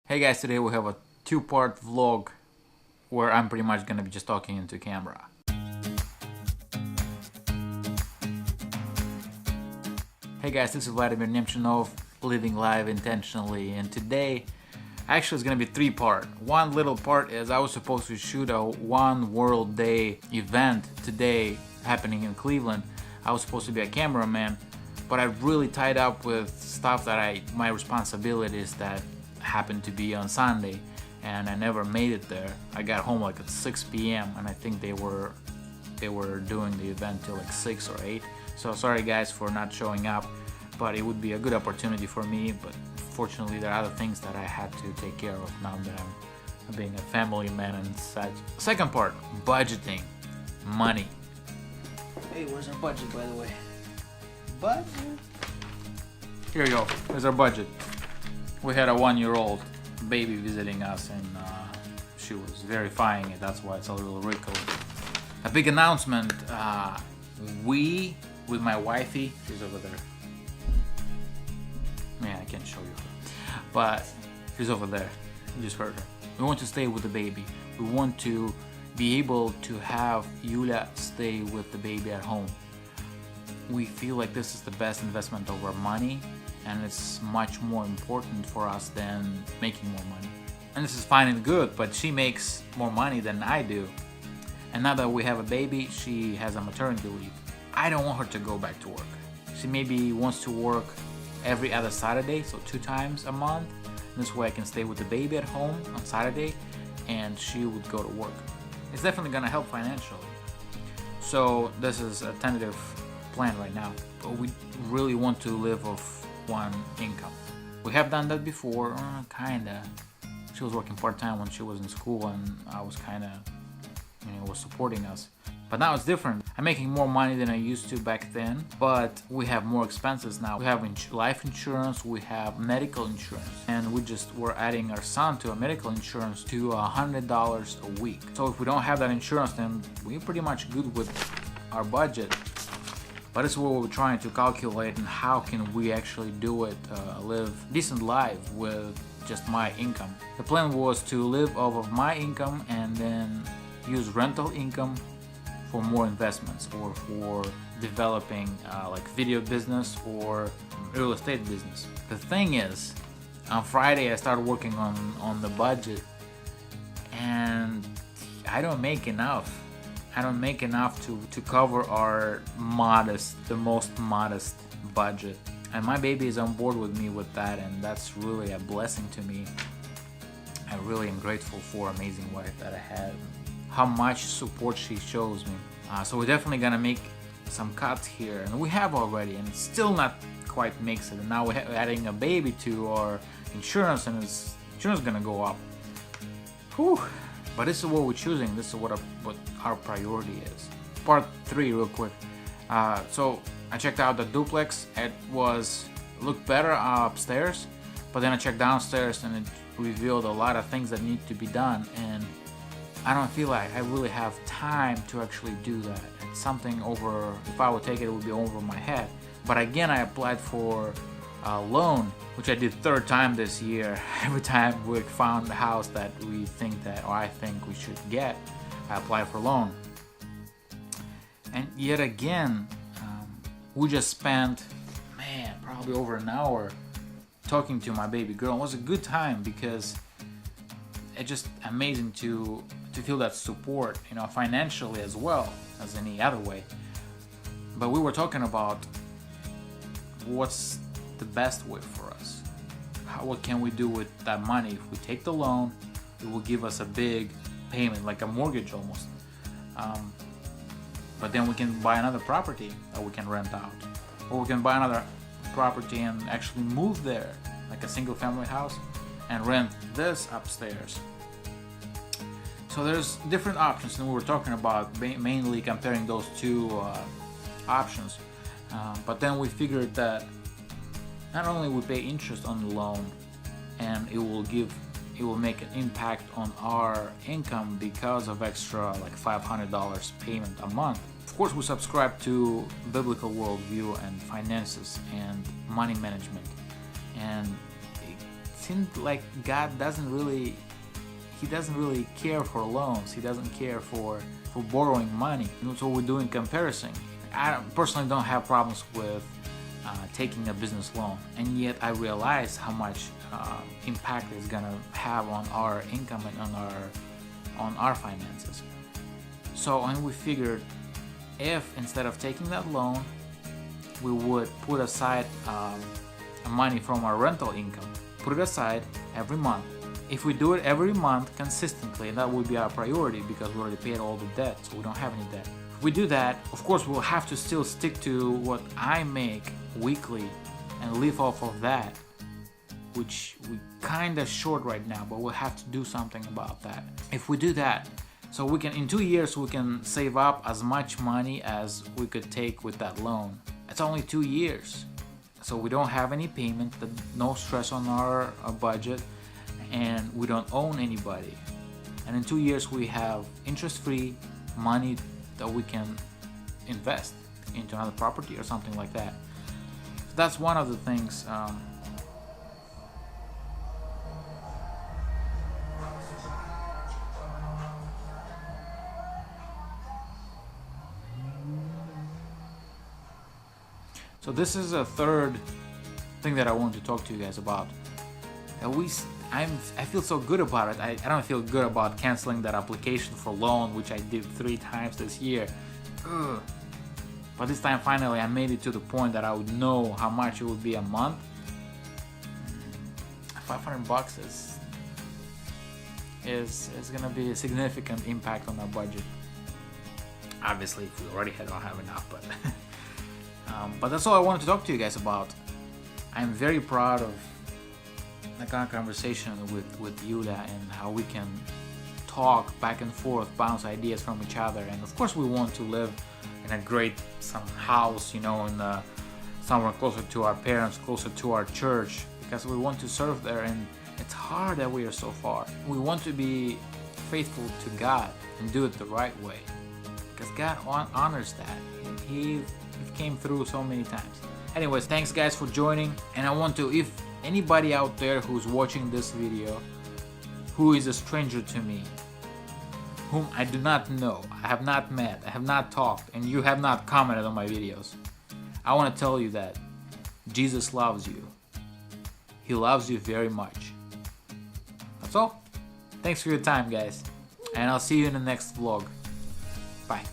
Hey guys, today we have a two-part vlog where I'm pretty much gonna be just talking into camera. Hey guys, this is Vladimir Nemchinov, living live intentionally, and today actually it's gonna be three-part. One little part is I was supposed to shoot a One World Day event today happening in Cleveland. I was supposed to be a cameraman, but I really tied up with stuff that my responsibilities that happened to be on Sunday, and I never made it there. I got home like at 6 p.m. and I think they were doing the event till like 6 or 8. So sorry guys for not showing up, but it would be a good opportunity for me. But fortunately there are other things that I had to take care of now that I'm being a family man and such. Second part, budgeting, money. Hey, where's our budget, by the way? Budget. Here you go. Here's our budget. We had a 1-year-old baby visiting us, and she was verifying it. That's why it's a little wrinkled. A big announcement. We, with my wifey, she's over there. Man, I can't show you her, but she's over there. You just heard her. We want to stay with the baby. We want to be able to have Yulia stay with the baby at home. We feel like this is the best investment of our money, and it's much more important for us than making more money. And this is fine and good, but she makes more money than I do. And now that we have a baby, she has a maternity leave. I don't want her to go back to work. She maybe wants to work every other Saturday, so 2 times a month. This way I can stay with the baby at home on Saturday, and she would go to work. It's definitely gonna help financially. So this is a tentative plan right now, but we really want to live off one income. We have done that before, kinda. She was working part-time when she was in school, and I was kinda, was supporting us. But now it's different. I'm making more money than I used to back then, but we have more expenses now. We have life insurance, we have medical insurance, and we're adding our son to a medical insurance to $100 a week. So if we don't have that insurance, then we're pretty much good with our budget. But this is what we're trying to calculate, and how can we actually do it, live decent life with just my income. The plan was to live off of my income and then use rental income for more investments, or for developing like video business or real estate business. The thing is, on Friday I started working on the budget, and I don't make enough. I don't make enough to cover our the most modest budget. And my baby is on board with me with that, and that's really a blessing to me. I really am grateful for amazing wife that I had, how much support she shows me. So we're definitely gonna make some cuts here, and we have already, and it still not quite makes it. And now we're adding a baby to our insurance, and insurance is gonna go up. Whew. But this is what we're choosing. This is what our priority is. Part 3, real quick. So I checked out the duplex. It looked better upstairs, but then I checked downstairs, and it revealed a lot of things that need to be done. And I don't feel like I really have time to actually do that. It's something if I would take it, it would be over my head. But again, I applied for a loan, which I did 3rd time this year. Every time we found the house that I think we should get, I apply for loan. And yet again, we just spent, probably over an hour talking to my baby girl. It was a good time because it's just amazing to feel that support, financially as well as any other way. But we were talking about what's the best way for us. What can we do with that money? If we take the loan, it will give us a big payment, like a mortgage almost. But then we can buy another property that we can rent out, or we can buy another property and actually move there, like a single family house, and rent this upstairs. So there's different options, and we were talking about mainly comparing those 2 options. But then we figured that not only we pay interest on the loan, and it will make an impact on our income because of extra like $500 payment a month. Of course, we subscribe to biblical worldview and finances and money management, and seems like God doesn't really care for loans. He doesn't care for borrowing money. So we're doing comparison. I personally don't have problems with taking a business loan, and yet I realize how much impact it's gonna have on our income and on our finances. So, and we figured, if instead of taking that loan, we would put aside money from our rental income, put it aside every month. If we do it every month consistently, that would be our priority, because we already paid all the debt, so we don't have any debt. If we do that, of course we'll have to still stick to what I make weekly and live off of that, which we kinda short right now, but we'll have to do something about that. If we do that, so we can, in 2 years, we can save up as much money as we could take with that loan. It's only 2 years, so we don't have any payment, no stress on our budget, and we don't own anybody. And in 2 years we have interest-free money that we can invest into another property or something like that. So that's one of the things. So this is a third thing that I want to talk to you guys about. I feel so good about it. I don't feel good about canceling that application for loan, which I did 3 times this year. Ugh. But this time finally I made it to the point that I would know how much it would be a month. $500 is gonna be a significant impact on our budget. Obviously, if we already don't have enough, but that's all I wanted to talk to you guys about. I'm very proud of the kind of conversation with Yulia, and how we can talk back and forth, bounce ideas from each other. And of course we want to live in a great house, in somewhere closer to our parents, closer to our church, because we want to serve there, and it's hard that we are so far. We want to be faithful to God and do it the right way, because God honors that. He came through so many times. Anyways, thanks guys for joining, and I want to, if anybody out there who's watching this video who is a stranger to me, whom I do not know, I have not met, I have not talked, and you have not commented on my videos, I want to tell you that Jesus loves you. He loves you very much. That's all. Thanks for your time, guys, and I'll see you in the next vlog. Bye.